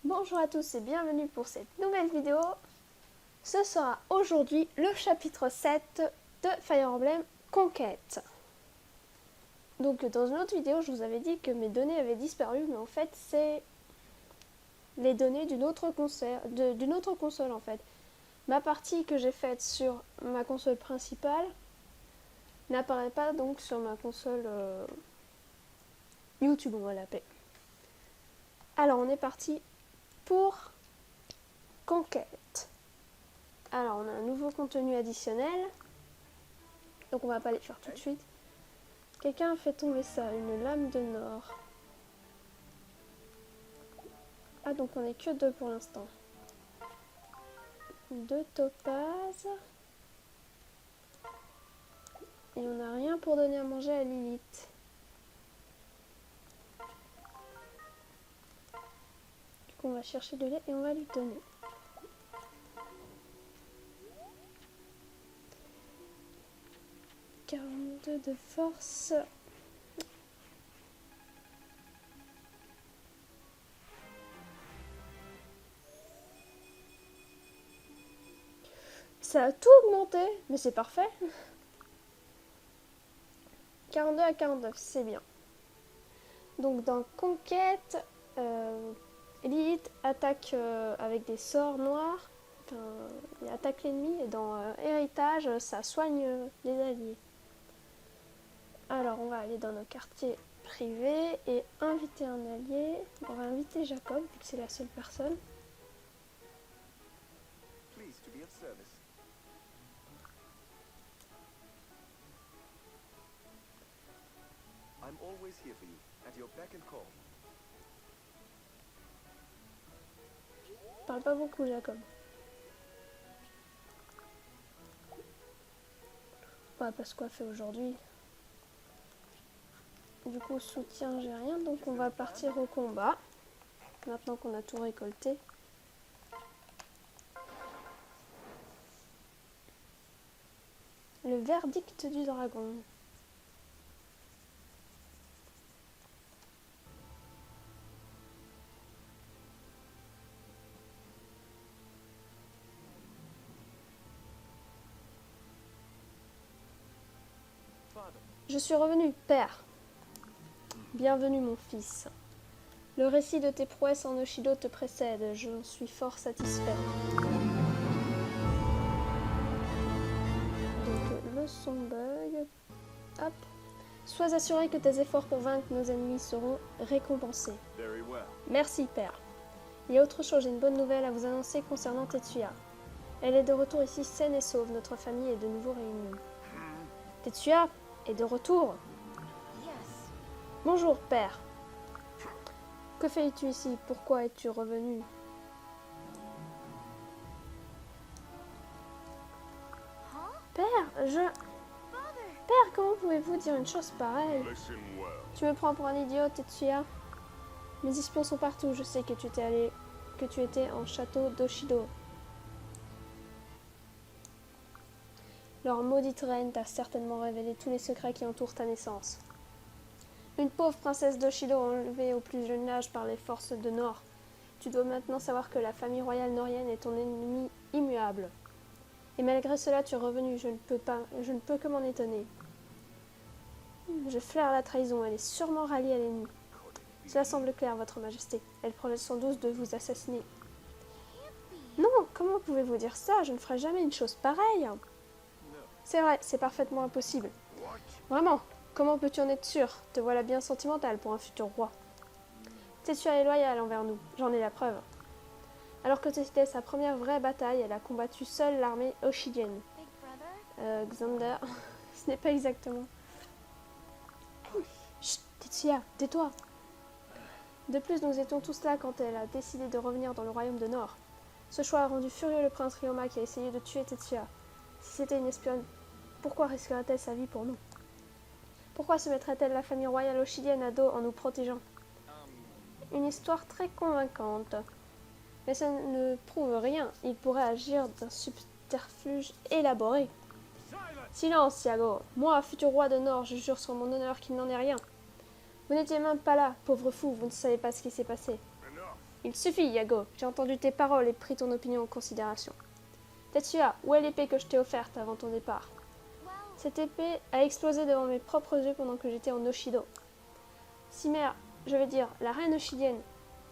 Bonjour à tous et bienvenue pour cette nouvelle vidéo. Ce sera aujourd'hui le chapitre 7 de Fire Emblem Conquête. Donc dans une autre vidéo je vous avais dit que mes données avaient disparu, mais en fait c'est les données d'une autre console en fait. Ma partie que j'ai faite sur ma console principale n'apparaît pas donc sur ma console YouTube, on va l'appeler. Alors on est parti pour Conquête. Alors on a un nouveau contenu additionnel, donc on va pas les faire tout de suite. Quelqu'un a fait tomber ça, une lame de Nord. Ah, donc on est que deux pour l'instant. Deux topazes. Et on n'a rien pour donner à manger à Lilith. Du coup on va chercher de lait et on va lui donner. « 42 de force. » Ça a tout augmenté, mais c'est parfait. 42 à 49, c'est bien. Donc dans Conquête, Lilith attaque avec des sorts noirs. Enfin, il attaque l'ennemi, et dans Héritage, ça soigne les alliés. Alors on va aller dans nos quartiers privés et inviter un allié. On va inviter Jacob, vu que c'est la seule personne. I'm always here for you, at your beck and call. Parle pas beaucoup, Jacob. On va pas se coiffer aujourd'hui. Du coup, soutien, j'ai rien, donc on va partir au combat. Maintenant qu'on a tout récolté. Le verdict du dragon. Je suis revenu, père. Bienvenue, mon fils. Le récit de tes prouesses en Oshido te précède. J'en suis fort satisfait. Donc, le son bug. Hop. Sois assuré que tes efforts pour vaincre nos ennemis seront récompensés. Merci, père. Il y a autre chose, j'ai une bonne nouvelle à vous annoncer concernant Tetsuya. Elle est de retour ici saine et sauve. Notre famille est de nouveau réunie. Tetsuya est de retour. Bonjour, père. Que fais-tu ici? Pourquoi es-tu revenu? Père, Père, comment pouvez-vous dire une chose pareille? Tu me prends pour un idiot, Tetsuya? Mes espions sont partout. Je sais que tu étais en château d'Oshido. Leur maudite reine t'a certainement révélé tous les secrets qui entourent ta naissance. Une pauvre princesse d'Oshido enlevée au plus jeune âge par les forces de Nord. Tu dois maintenant savoir que la famille royale norienne est ton ennemi immuable. Et malgré cela, tu es revenu. Je ne peux que m'en étonner. Je flaire la trahison. Elle est sûrement ralliée à l'ennemi. Cela semble clair, votre majesté. Elle projette sans doute de vous assassiner. Non, comment pouvez-vous dire ça? Je ne ferai jamais une chose pareille. C'est vrai, c'est parfaitement impossible. Vraiment, comment peux-tu en être sûr? Te voilà bien sentimental pour un futur roi. Tetsuya est loyale envers nous, j'en ai la preuve. Alors que c'était sa première vraie bataille, elle a combattu seule l'armée oshidienne. Xander, ce n'est pas exactement. Chut, Tetsuya, tais-toi. De plus, nous étions tous là quand elle a décidé de revenir dans le royaume de Nord. Ce choix a rendu furieux le prince Ryoma qui a essayé de tuer Tetsuya. Si c'était une espionne, pourquoi risquerait-elle sa vie pour nous? Pourquoi se mettrait-elle la famille royale oshidienne à dos en nous protégeant? Une histoire très convaincante. Mais ça ne prouve rien. Il pourrait agir d'un subterfuge élaboré. Silence, Yago. Moi, futur roi de Nord, je jure sur mon honneur qu'il n'en est rien. Vous n'étiez même pas là, pauvre fou, vous ne savez pas ce qui s'est passé. Il suffit, Yago. J'ai entendu tes paroles et pris ton opinion en considération. Tetsuya, où est l'épée que je t'ai offerte avant ton départ? Cette épée a explosé devant mes propres yeux pendant que j'étais en Oshido. Si mère, je veux dire, la reine oshidienne,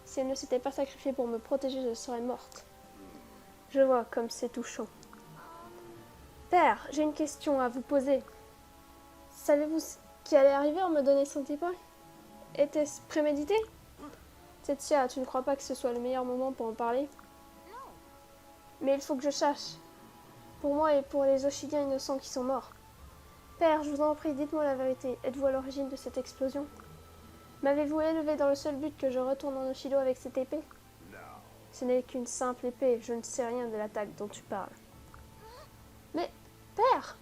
si elle ne s'était pas sacrifiée pour me protéger, je serais morte. Je vois comme c'est touchant. Père, j'ai une question à vous poser. Savez-vous ce qui allait arriver en me donnant cette épée? Était-ce prémédité? Tetsuya, tu ne crois pas que ce soit le meilleur moment pour en parler? Mais il faut que je sache. Pour moi et pour les Oshidiens innocents qui sont morts. Père, je vous en prie, dites-moi la vérité. Êtes-vous à l'origine de cette explosion? M'avez-vous élevé dans le seul but que je retourne en Oshido avec cette épée? Ce n'est qu'une simple épée. Je ne sais rien de l'attaque dont tu parles. Mais, père!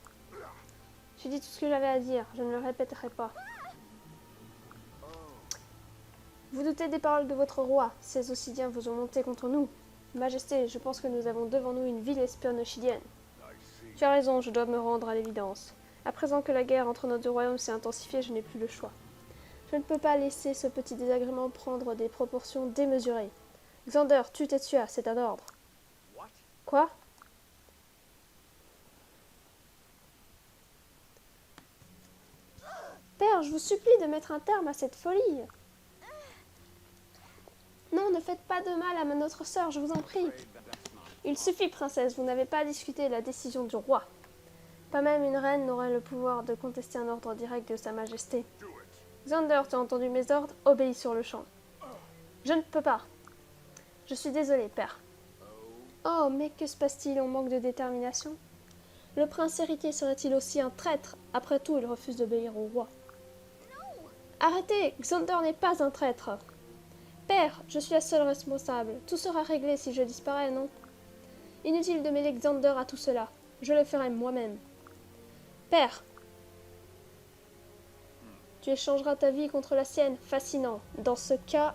J'ai dit tout ce que j'avais à dire. Je ne le répéterai pas. Vous doutez des paroles de votre roi. Ces Oshidiens vous ont monté contre nous. Majesté, je pense que nous avons devant nous une ville espionne oshidienne. Tu as raison, je dois me rendre à l'évidence. À présent que la guerre entre nos deux royaumes s'est intensifiée, je n'ai plus le choix. Je ne peux pas laisser ce petit désagrément prendre des proportions démesurées. Xander, tue Tetsuya, c'est un ordre. Quoi? Père, je vous supplie de mettre un terme à cette folie. Non, ne faites pas de mal à notre sœur, je vous en prie. Il suffit, princesse, vous n'avez pas à discuter la décision du roi. Pas même une reine n'aurait le pouvoir de contester un ordre direct de sa majesté. Xander, tu as entendu mes ordres? Obéis sur le champ. Je ne peux pas. Je suis désolée, père. Oh, mais que se passe-t-il? On manque de détermination. Le prince héritier serait-il aussi un traître? Après tout, il refuse d'obéir au roi. Arrêtez! Xander n'est pas un traître. Père, je suis la seule responsable. Tout sera réglé si je disparais, non? Inutile de mêler Xander à tout cela. Je le ferai moi-même. Père, tu échangeras ta vie contre la sienne. Fascinant. Dans ce cas,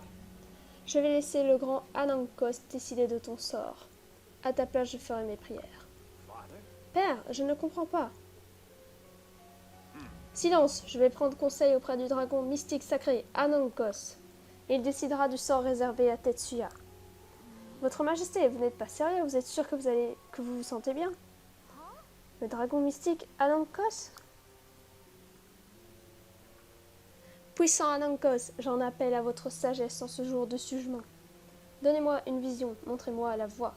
je vais laisser le grand Anankos décider de ton sort. À ta place, je ferai mes prières. Père, je ne comprends pas. Silence, je vais prendre conseil auprès du dragon mystique sacré, Anankos. Il décidera du sort réservé à Tetsuya. Votre Majesté, vous n'êtes pas sérieux, vous êtes sûr que vous vous sentez bien? Le dragon mystique, Anankos? Puissant Anankos, j'en appelle à votre sagesse en ce jour de jugement. Donnez-moi une vision, montrez-moi la voie.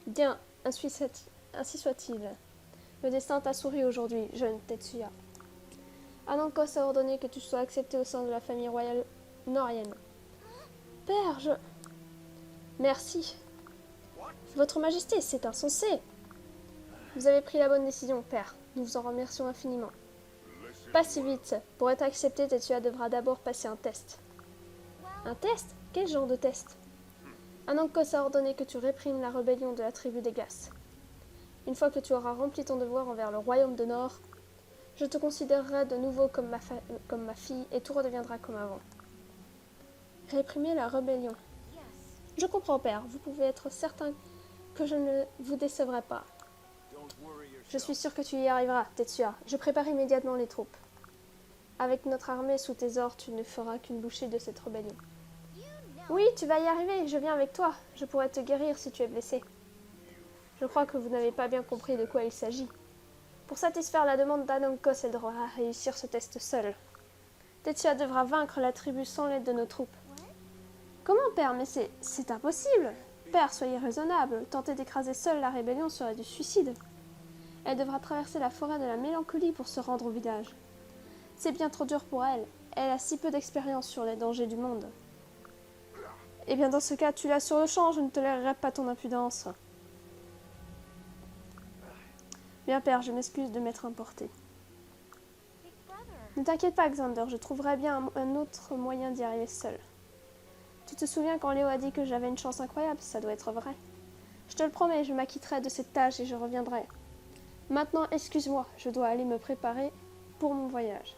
Bien, ainsi soit-il. Le destin t'a souri aujourd'hui, jeune Tetsuya. Anankos a ordonné que tu sois accepté au sein de la famille royale norienne. Père, Merci. Votre Majesté, c'est insensé. Vous avez pris la bonne décision, père. Nous vous en remercions infiniment. Pas si vite. Pour être accepté, Tetsuya devra d'abord passer un test. Un test? Quel genre de test? Anankos a ordonné que tu réprimes la rébellion de la tribu des glaces. Une fois que tu auras rempli ton devoir envers le royaume de Nord, je te considérerai de nouveau comme ma fille et tout redeviendra comme avant. Réprimer la rébellion. Je comprends, père. Vous pouvez être certain que je ne vous décevrai pas. Je suis sûr que tu y arriveras, Tetsuya. Je prépare immédiatement les troupes. Avec notre armée sous tes ordres, tu ne feras qu'une bouchée de cette rébellion. Oui, tu vas y arriver. Je viens avec toi. Je pourrai te guérir si tu es blessé. Je crois que vous n'avez pas bien compris de quoi il s'agit. Pour satisfaire la demande d'Anankos, elle devra réussir ce test seule. Tetsuya devra vaincre la tribu sans l'aide de nos troupes. Comment, père? Mais c'est impossible. Père, soyez raisonnable. Tenter d'écraser seule la rébellion serait du suicide. Elle devra traverser la forêt de la mélancolie pour se rendre au village. C'est bien trop dur pour elle. Elle a si peu d'expérience sur les dangers du monde. Eh bien, dans ce cas, tue-la sur le champ. Je ne tolérerai pas ton impudence. Bien, père, je m'excuse de m'être importé. Ne t'inquiète pas, Xander. Je trouverai bien un autre moyen d'y arriver seul. Tu te souviens quand Léo a dit que j'avais une chance incroyable? Ça doit être vrai. Je te le promets, je m'acquitterai de cette tâche et je reviendrai. Maintenant, excuse-moi, je dois aller me préparer pour mon voyage.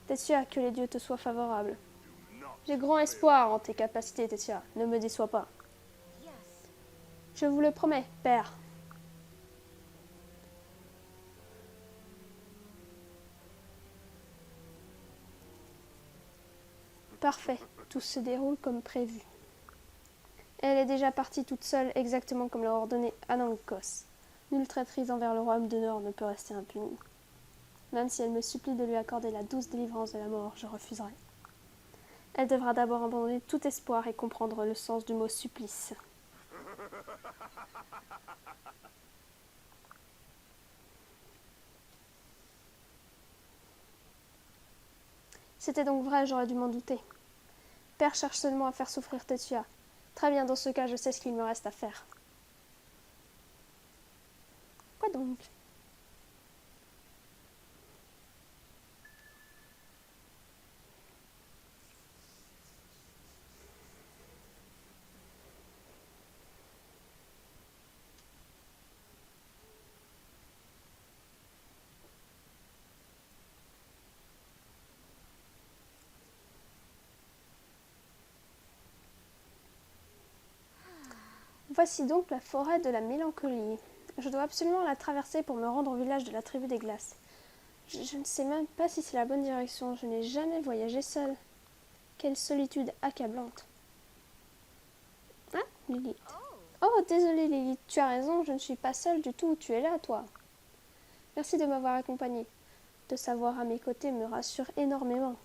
Tetsuya, que les dieux te soient favorables. J'ai grand espoir en tes capacités, Tetsuya. Ne me déçois pas. Je vous le promets, père. Parfait, tout se déroule comme prévu. Elle est déjà partie toute seule, exactement comme l'a ordonné Anangkos. Nulle traîtrise envers le royaume de Nord ne peut rester impunie. Même si elle me supplie de lui accorder la douce délivrance de la mort, je refuserai. Elle devra d'abord abandonner tout espoir et comprendre le sens du mot supplice. C'était donc vrai, j'aurais dû m'en douter. Père cherche seulement à faire souffrir Tetsuya. Très bien, dans ce cas, je sais ce qu'il me reste à faire. Quoi donc? Voici donc la forêt de la mélancolie. Je dois absolument la traverser pour me rendre au village de la tribu des glaces. Je ne sais même pas si c'est la bonne direction. Je n'ai jamais voyagé seule. Quelle solitude accablante. Ah, Lilith. Oh, désolée Lilith, tu as raison, je ne suis pas seule du tout. Tu es là, toi. Merci de m'avoir accompagnée. De savoir à mes côtés me rassure énormément.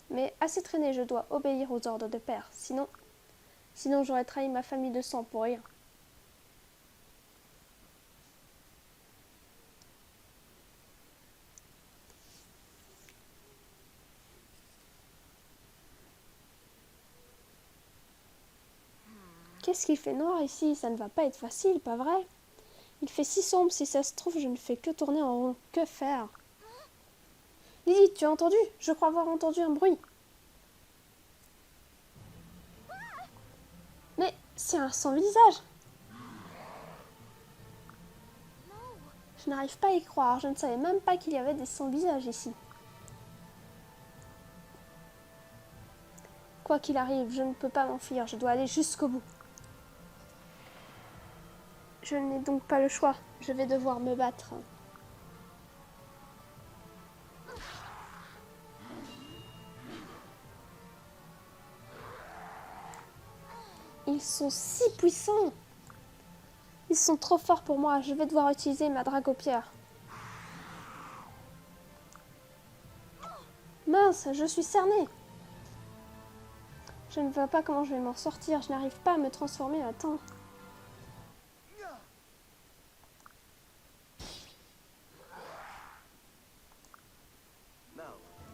Mais assez traîné, je dois obéir aux ordres de père. Sinon j'aurais trahi ma famille de sang pour rien. Qu'est-ce qu'il fait noir ici? Ça ne va pas être facile, pas vrai? Il fait si sombre, si ça se trouve, je ne fais que tourner en rond. Que faire? Lily, tu as entendu? Je crois avoir entendu un bruit. Mais c'est un sans-visage. Je n'arrive pas à y croire. Je ne savais même pas qu'il y avait des sans-visages ici. Quoi qu'il arrive, je ne peux pas m'enfuir. Je dois aller jusqu'au bout. Je n'ai donc pas le choix. Je vais devoir me battre. Ils sont si puissants. Ils sont trop forts pour moi. Je vais devoir utiliser ma dragopierre. Mince, je suis cernée. Je ne vois pas comment je vais m'en sortir. Je n'arrive pas à me transformer à temps.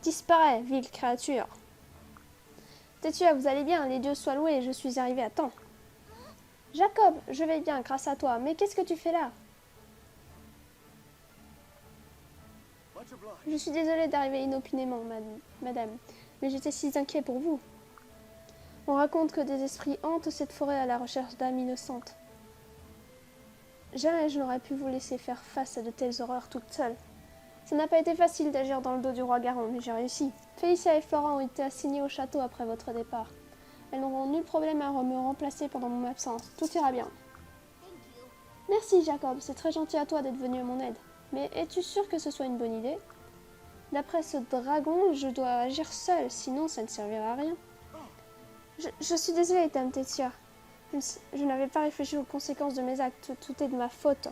Disparais, ville créature. Tetsuya, vous allez bien, les dieux soient loués, je suis arrivée à temps. Jacob, je vais bien grâce à toi, mais qu'est-ce que tu fais là? Je suis désolée d'arriver inopinément, madame, mais j'étais si inquiet pour vous. On raconte que des esprits hantent cette forêt à la recherche d'âmes innocentes. Jamais je n'aurais pu vous laisser faire face à de telles horreurs toute seule. Ça n'a pas été facile d'agir dans le dos du roi Garon, mais j'ai réussi. Félicia et Flora ont été assignées au château après votre départ. Elles n'auront nul problème à me remplacer pendant mon absence. Tout ira bien. Merci, Jacob. C'est très gentil à toi d'être venu à mon aide. Mais es-tu sûr que ce soit une bonne idée? D'après ce dragon, je dois agir seule, sinon ça ne servira à rien. Je suis désolée, Dame Tetsuya. Je n'avais pas réfléchi aux conséquences de mes actes. Tout est de ma faute.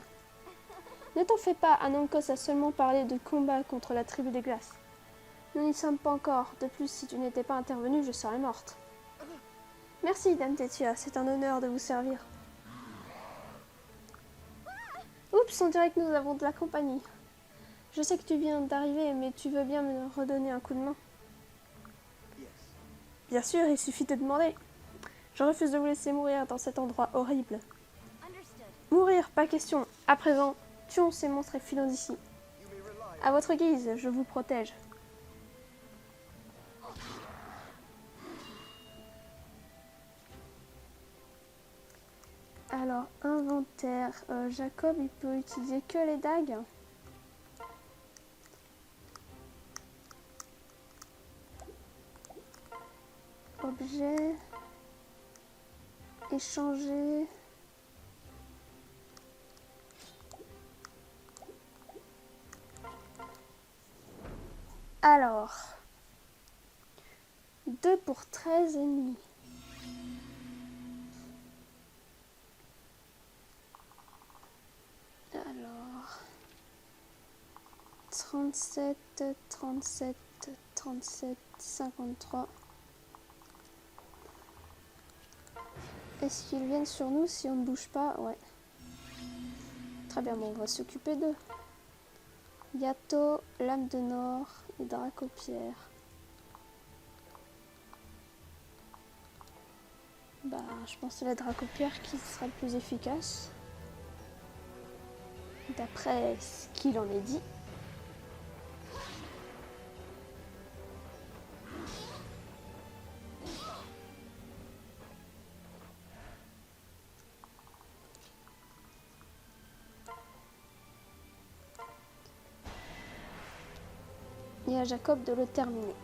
Ne t'en fais pas, Anangkos a seulement parlé de combat contre la tribu des glaces. Nous n'y sommes pas encore. De plus, si tu n'étais pas intervenue, je serais morte. Merci, Dame Tetsuya. C'est un honneur de vous servir. Oups, on dirait que nous avons de la compagnie. Je sais que tu viens d'arriver, mais tu veux bien me redonner un coup de main? Bien sûr, il suffit de demander. Je refuse de vous laisser mourir dans cet endroit horrible. Mourir, pas question. À présent, tuons ces monstres et filons d'ici. À votre guise, je vous protège. Alors, inventaire. Jacob, il peut utiliser que les dagues. Objet. Échanger. Alors. 2 pour 13 ennemis. Alors... 37, 37, 37, 53. Est-ce qu'ils viennent sur nous si on ne bouge pas? Ouais. Très bien, bon, on va s'occuper d'eux. Yato, Lame de Nord et Dracopierre. Bah, je pense que c'est la Dracopierre qui sera le plus efficace. D'après ce qu'il en est dit. Et à Jacob de le terminer.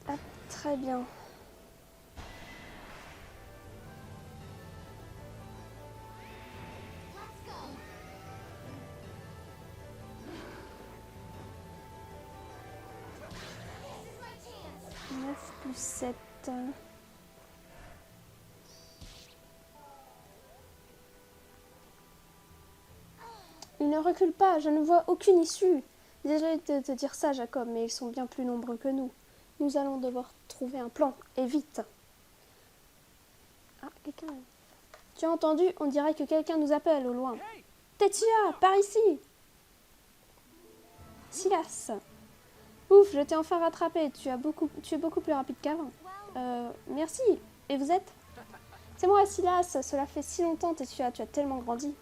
Ah, très bien. Neuf plus 7. Il ne recule pas, je ne vois aucune issue. Désolé de te dire ça, Jacob, mais ils sont bien plus nombreux que nous. Nous allons devoir trouver un plan, et vite. Ah, quelqu'un... Tu as entendu? On dirait que quelqu'un nous appelle au loin. Tetsuya, par ici! Silas! Ouf, je t'ai enfin rattrapé. Tu es beaucoup plus rapide qu'avant. Merci. Et vous êtes? C'est moi, Silas. Cela fait si longtemps, Tetsuya. Tu as tellement grandi.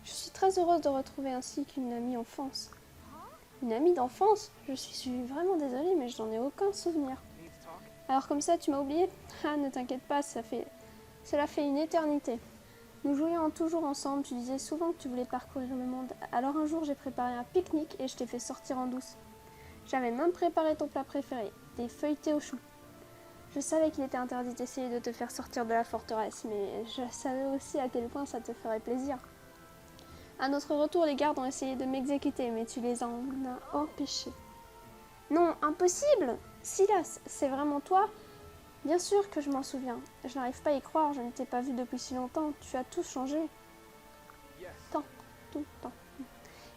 Je suis très heureuse de retrouver ainsi qu'une amie d'enfance. Une amie d'enfance? Je suis vraiment désolée, mais je n'en ai aucun souvenir. Alors comme ça, tu m'as oublié? Ah, ne t'inquiète pas, cela fait une éternité. Nous jouions toujours ensemble, tu disais souvent que tu voulais parcourir le monde. Alors un jour, j'ai préparé un pique-nique et je t'ai fait sortir en douce. J'avais même préparé ton plat préféré, des feuilletés au chou. Je savais qu'il était interdit d'essayer de te faire sortir de la forteresse, mais je savais aussi à quel point ça te ferait plaisir. À notre retour, les gardes ont essayé de m'exécuter, mais tu les en as empêchés. Non, impossible! Silas, c'est vraiment toi? Bien sûr que je m'en souviens. Je n'arrive pas à y croire, je ne t'ai pas vu depuis si longtemps. Tu as tout changé. Tant, tout le temps.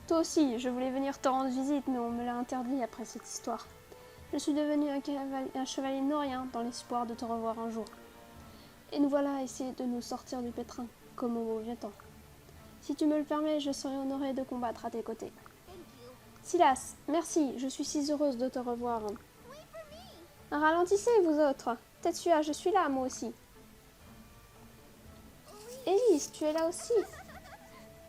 Toi aussi, je voulais venir te rendre visite, mais on me l'a interdit après cette histoire. Je suis devenu un chevalier norien dans l'espoir de te revoir un jour. Et nous voilà à essayer de nous sortir du pétrin, comme au vieux temps. Si tu me le permets, je serai honorée de combattre à tes côtés. Silas, merci, je suis si heureuse de te revoir. Ralentissez, vous autres. Tetsuya, je suis là, moi aussi. Élise, tu es là aussi.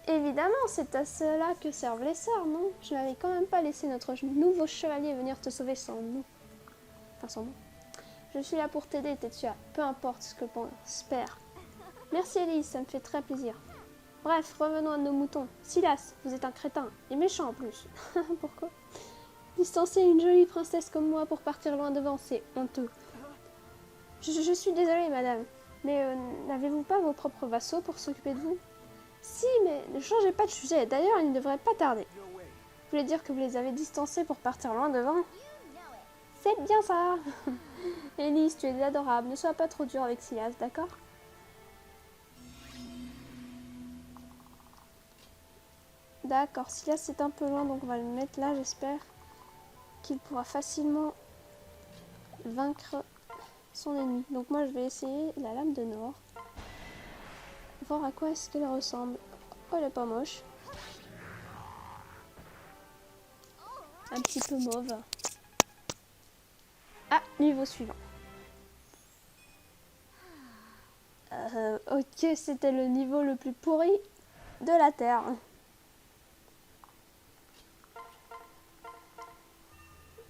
Évidemment, c'est à cela que servent les sœurs, non? Je n'avais quand même pas laissé notre nouveau chevalier venir te sauver sans nous. Enfin, sans nous. Je suis là pour t'aider, Tetsuya. Peu importe ce que pense Père. Merci, Élise, ça me fait très plaisir. Bref, revenons à nos moutons. Silas, vous êtes un crétin, et méchant en plus. Pourquoi? Distancer une jolie princesse comme moi pour partir loin devant, c'est honteux. Je suis désolée, madame, mais n'avez-vous pas vos propres vassaux pour s'occuper de vous? Si, mais ne changez pas de sujet. D'ailleurs, il ne devrait pas tarder. Vous voulez dire que vous les avez distancés pour partir loin devant? C'est bien ça. Élise, tu es adorable. Ne sois pas trop dur avec Silas, d'accord? D'accord, Silas c'est un peu loin, donc on va le mettre là, j'espère qu'il pourra facilement vaincre son ennemi. Donc moi je vais essayer la lame de Nord. Voir à quoi est-ce qu'elle ressemble. Oh, elle est pas moche. Un petit peu mauve. Ah, niveau suivant. Ok, c'était le niveau le plus pourri de la Terre.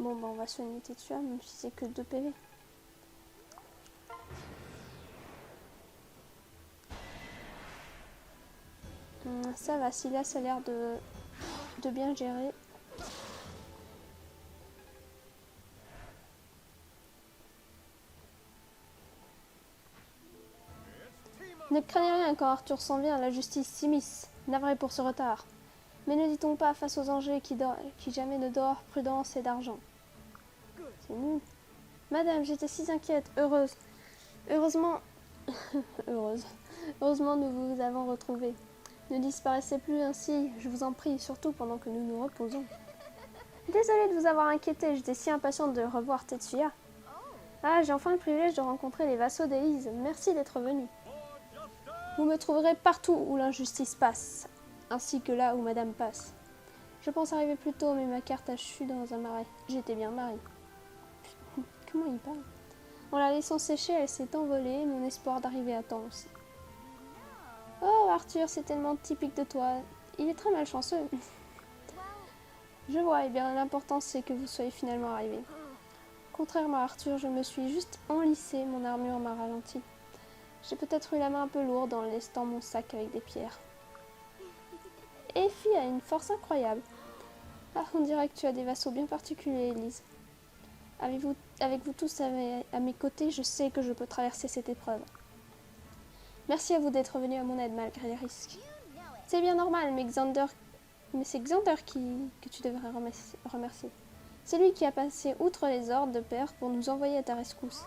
Bon, bah on va soigner Tetsuya, même si c'est que 2 PV. Ça va, Silas a l'air de bien gérer. Ne craignez rien quand Arthur s'en vient, la justice s'immisce. Navré pour ce retard. Mais ne dit-on pas face aux dangers qui jamais ne dort, prudence et d'argent. C'est nul. Madame, j'étais si inquiète, heureuse. Heureusement... Heureusement, nous vous avons retrouvé. Ne disparaissez plus ainsi, je vous en prie, surtout pendant que nous nous reposons. Désolée de vous avoir inquiété, j'étais si impatiente de revoir Tetsuya. Ah, j'ai enfin le privilège de rencontrer les vassaux d'Élise. Merci d'être venu. Vous me trouverez partout où l'injustice passe, ainsi que là où Madame passe. Je pense arriver plus tôt, mais ma carte a chu dans un marais. J'étais bien mariée. Comment il parle? En la laissant sécher, elle s'est envolée, mon espoir d'arriver à temps aussi. Oh, Arthur, c'est tellement typique de toi. Il est très malchanceux. Je vois, eh bien, l'important c'est que vous soyez finalement arrivé. Contrairement à Arthur, je me suis juste enlissée, mon armure m'a ralenti. J'ai peut-être eu la main un peu lourde en lestant mon sac avec des pierres. Effie a une force incroyable. Ah, on dirait que tu as des vassaux bien particuliers, Élise. Avec vous tous à mes côtés, je sais que je peux traverser cette épreuve. Merci à vous d'être venu à mon aide malgré les risques. C'est bien normal, mais c'est Xander que tu devrais remercier. C'est lui qui a passé outre les ordres de père pour nous envoyer à ta rescousse.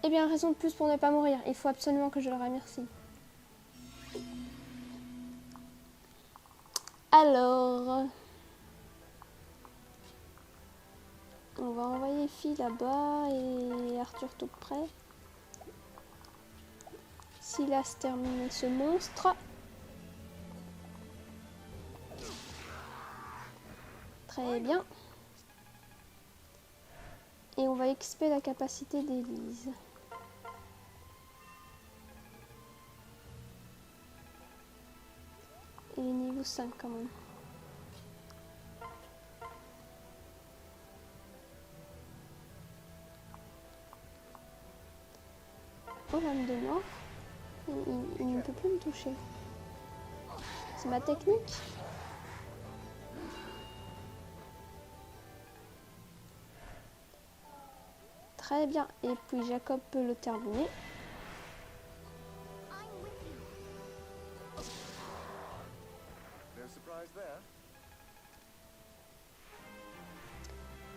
Eh bien, raison de plus pour ne pas mourir. Il faut absolument que je le remercie. Alors... On va envoyer Effie là-bas et Arthur tout près. Silas termine ce monstre. Très bien. Et on va XP la capacité d'Élise. Et niveau 5 quand même. Oh, l'âme de mort. Il ne peut plus me toucher. C'est ma technique. Très bien. Et puis Jacob peut le terminer.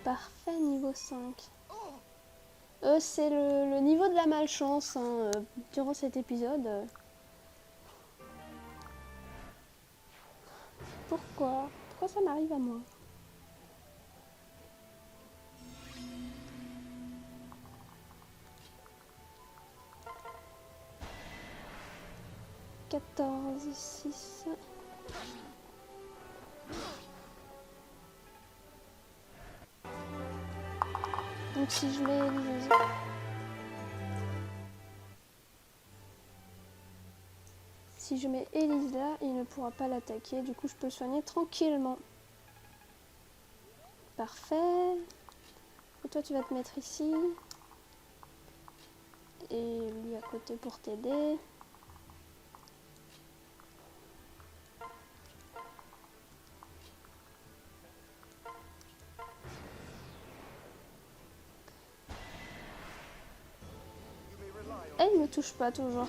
Parfait, niveau 5. C'est le niveau de la malchance hein, durant cet épisode. Pourquoi ça m'arrive à moi? « 14, 6... » Donc si je mets Élise... Si je mets Élise là, il ne pourra pas l'attaquer. Du coup, je peux le soigner tranquillement. Parfait. Et toi, tu vas te mettre ici. Et lui à côté pour t'aider. Et il ne me touche pas toujours.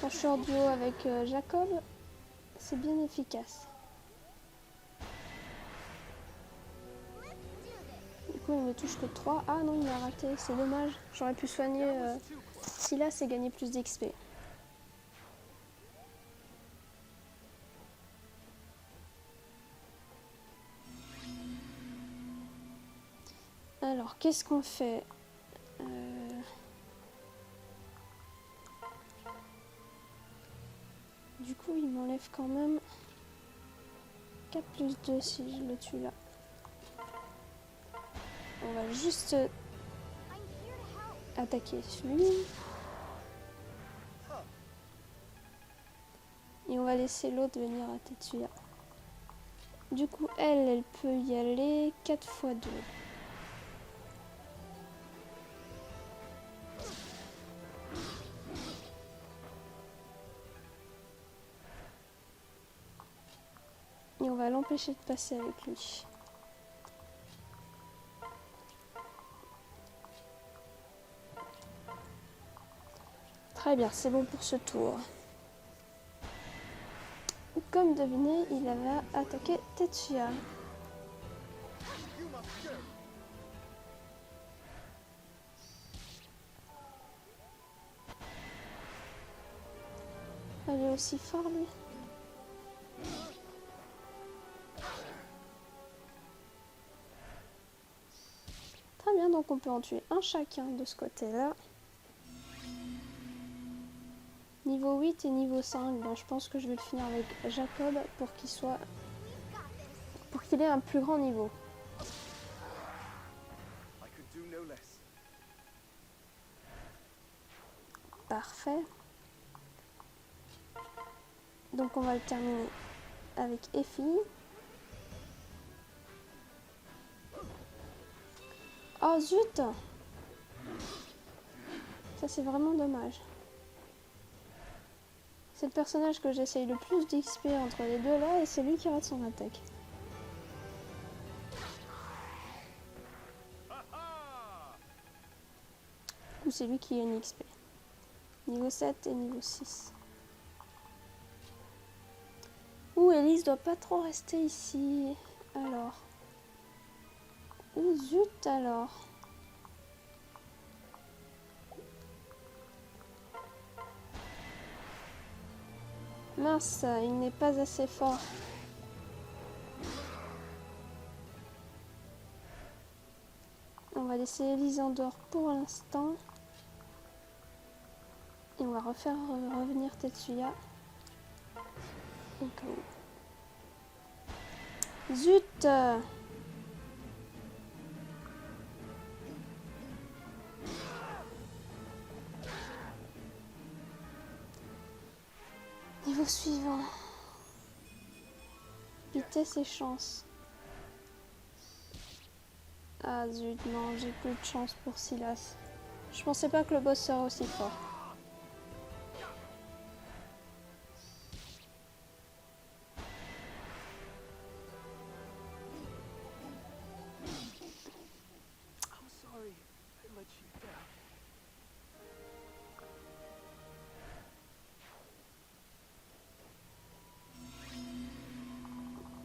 Quand je suis en duo avec Jacob, c'est bien efficace. Du coup, il ne me touche que 3. Ah non, il m'a raté, c'est dommage. J'aurais pu soigner Silas et gagner plus d'XP. Alors, qu'est-ce qu'on fait? Du coup, il m'enlève quand même 4 plus 2 si je le tue là. On va juste attaquer celui. Et on va laisser l'autre venir à Tetsuya. Du coup, elle peut y aller 4 fois 2. Et on va l'empêcher de passer avec lui. Très bien, c'est bon pour ce tour. Comme deviné, il va attaquer Tetsuya. Elle est aussi fort, lui. Très bien, donc on peut en tuer un chacun de ce côté-là. Niveau 8 et niveau 5, ben, je pense que je vais le finir avec Jacob pour qu'il ait un plus grand niveau. I could do no less. Parfait. Donc on va le terminer avec Effie. Oh zut! Ça c'est vraiment dommage. C'est le personnage que j'essaye le plus d'XP entre les deux là et c'est lui qui rate son attaque. Ou c'est lui qui gagne XP. Niveau 7 et niveau 6. Ouh, Elise doit pas trop rester ici. Alors. Ouh, zut alors. Mince, il n'est pas assez fort. On va laisser Elise en dehors pour l'instant. Et on va refaire revenir Tetsuya. Au cas où. Zut! Niveau suivant. Vitesse et chance. Ah zut, non, j'ai plus de chance pour Silas. Je pensais pas que le boss serait aussi fort. I'm sorry I let you down.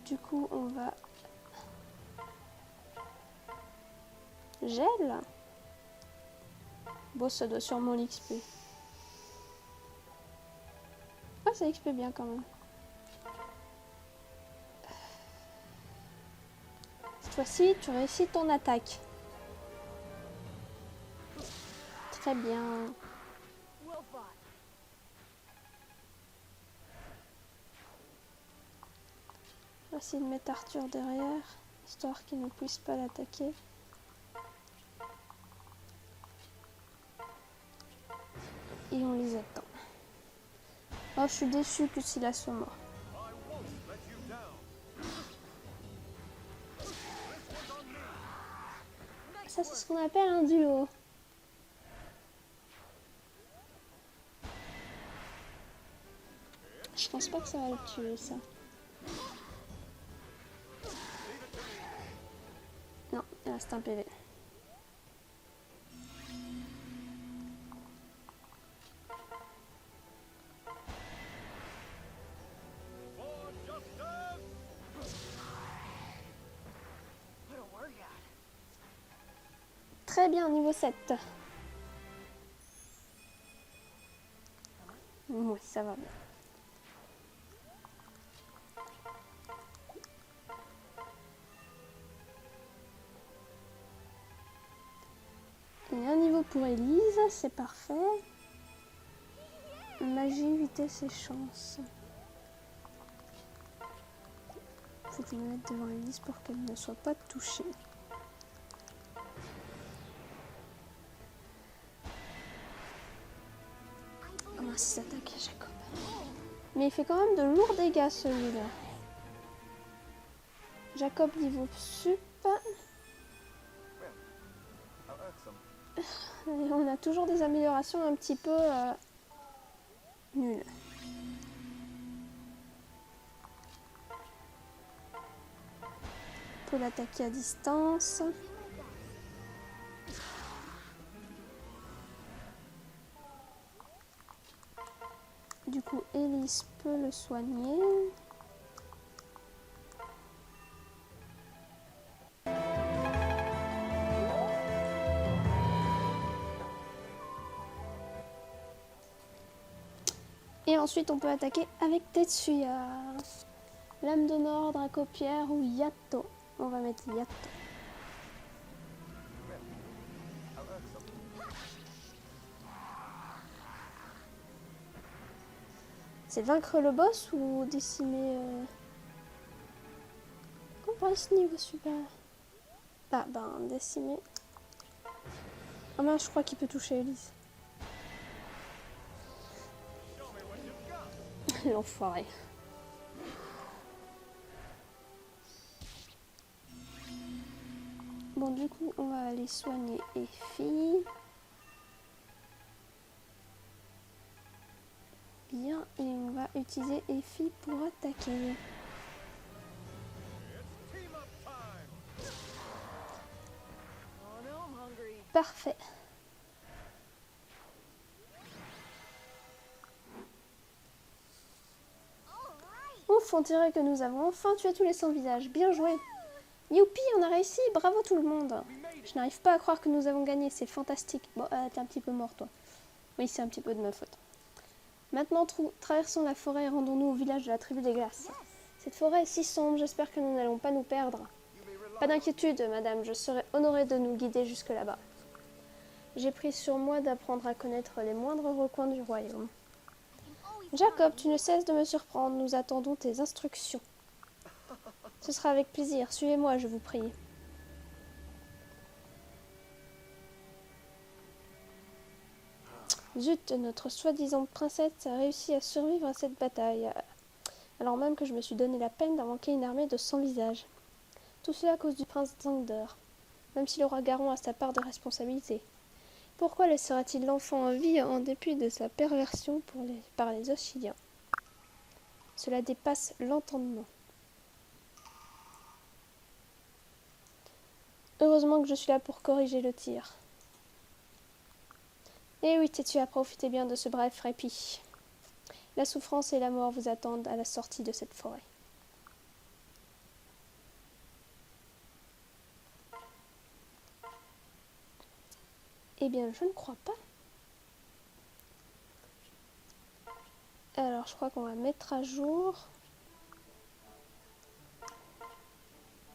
Du coup, on va... Gel? Bon, ça doit sûrement l'XP. Ah, ça XP bien quand même. Cette fois-ci, tu réussis ton attaque. Très bien. Je vais essayer de mettre Arthur derrière, histoire qu'il ne puisse pas l'attaquer. Et on les attend. Oh, je suis déçue que Silas soit mort. Ça, c'est ce qu'on appelle un duo. Je pense pas que ça va le tuer, ça. Non, il reste un PV. Très bien, niveau 7. Oui, ça va bien. Et un niveau pour Elise, c'est parfait. Magie, vitesse et chance. Faut que je me mette devant Elise pour qu'elle ne soit pas touchée. Oh mince, il s'attaque à Jacob. Mais il fait quand même de lourds dégâts celui-là. Jacob niveau sup. Et on a toujours des améliorations un petit peu nulles. On peut l'attaquer à distance. Du coup, Elise peut le soigner. Et ensuite, on peut attaquer avec Tetsuya. Lame de Nord, Dracopierre ou Yato. On va mettre Yato. I'll earn something. C'est vaincre le boss ou décimer Comment ce niveau super? Ah ben décimer. Ah mince, je crois qu'il peut toucher Elise. L'enfoiré. Bon, du coup, on va aller soigner Effie. Bien, et on va utiliser Effie pour attaquer. Parfait. Ouf, on dirait que nous avons enfin tué tous les sans-visages. Bien joué. Youpi, on a réussi. Bravo tout le monde. Je n'arrive pas à croire que nous avons gagné. C'est fantastique. Bon, t'es un petit peu mort, toi. Oui, c'est un petit peu de ma faute. Maintenant, traversons la forêt et rendons-nous au village de la tribu des glaces. Cette forêt est si sombre, j'espère que nous n'allons pas nous perdre. Pas d'inquiétude, madame, je serai honorée de nous guider jusque là-bas. J'ai pris sur moi d'apprendre à connaître les moindres recoins du royaume. Jacob, tu ne cesses de me surprendre, nous attendons tes instructions. Ce sera avec plaisir, suivez-moi, je vous prie. Zut, notre soi-disant princesse a réussi à survivre à cette bataille, alors même que je me suis donné la peine d'invoquer une armée de 100 visages. Tout cela à cause du prince Zander, même si le roi Garon a sa part de responsabilité. Pourquoi laissera-t-il l'enfant en vie en dépit de sa perversion par les Osiliens? Cela dépasse l'entendement. Heureusement que je suis là pour corriger le tir. Eh oui, Tetsuya, profitez bien de ce bref répit. La souffrance et la mort vous attendent à la sortie de cette forêt. Eh bien, je ne crois pas. Alors, je crois qu'on va mettre à jour.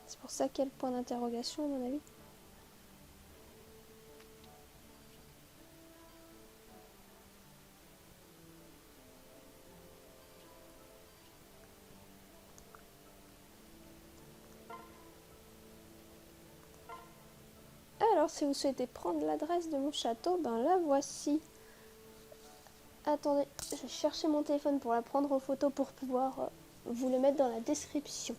C'est pour ça qu'il y a le point d'interrogation, à mon avis. Alors, si vous souhaitez prendre l'adresse de mon château, ben la voici. Attendez, je vais chercher mon téléphone pour la prendre en photo pour pouvoir vous le mettre dans la description.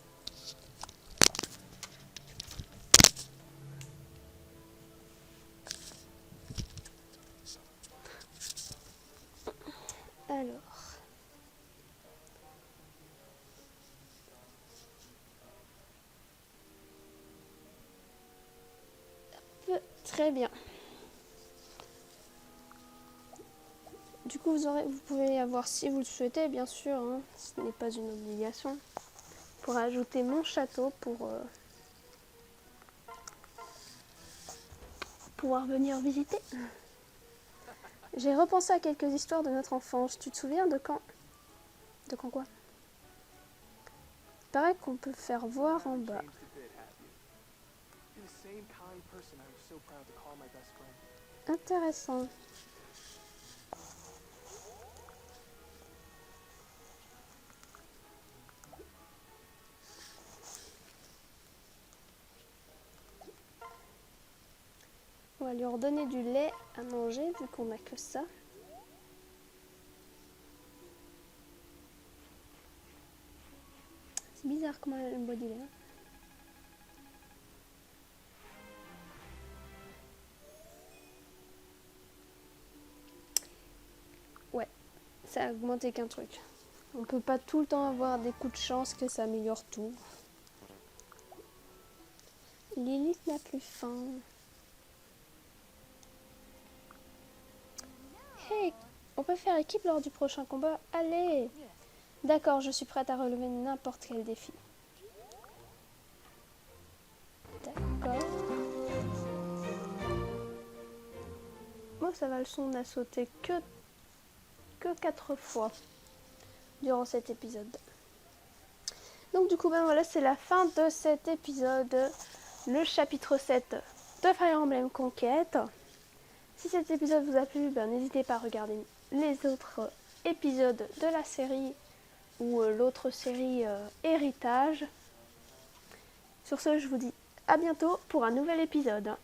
Alors. Très bien. Du coup, vous pouvez avoir, si vous le souhaitez, bien sûr, hein, ce n'est pas une obligation, pour ajouter mon château pour pouvoir venir visiter. J'ai repensé à quelques histoires de notre enfance. Tu te souviens de quand? De quand quoi? Il paraît qu'on peut faire voir en bas. Intéressant. On va lui redonner du lait à manger vu qu'on n'a que ça. C'est bizarre comment elle boit du lait. Hein. Ouais, ça a augmenté qu'un truc. On peut pas tout le temps avoir des coups de chance que ça améliore tout. Lilith n'a plus faim. Hey, On peut faire équipe lors du prochain combat. Allez! D'accord, je suis prête à relever n'importe quel défi. D'accord. Moi, ça va, le son n'a sauté que 4 fois durant cet épisode. Donc du coup, ben voilà, c'est la fin de cet épisode, le chapitre 7 de Fire Emblem Conquête. Si cet épisode vous a plu, ben, n'hésitez pas à regarder les autres épisodes de la série ou l'autre série Héritage. Sur ce, je vous dis à bientôt pour un nouvel épisode.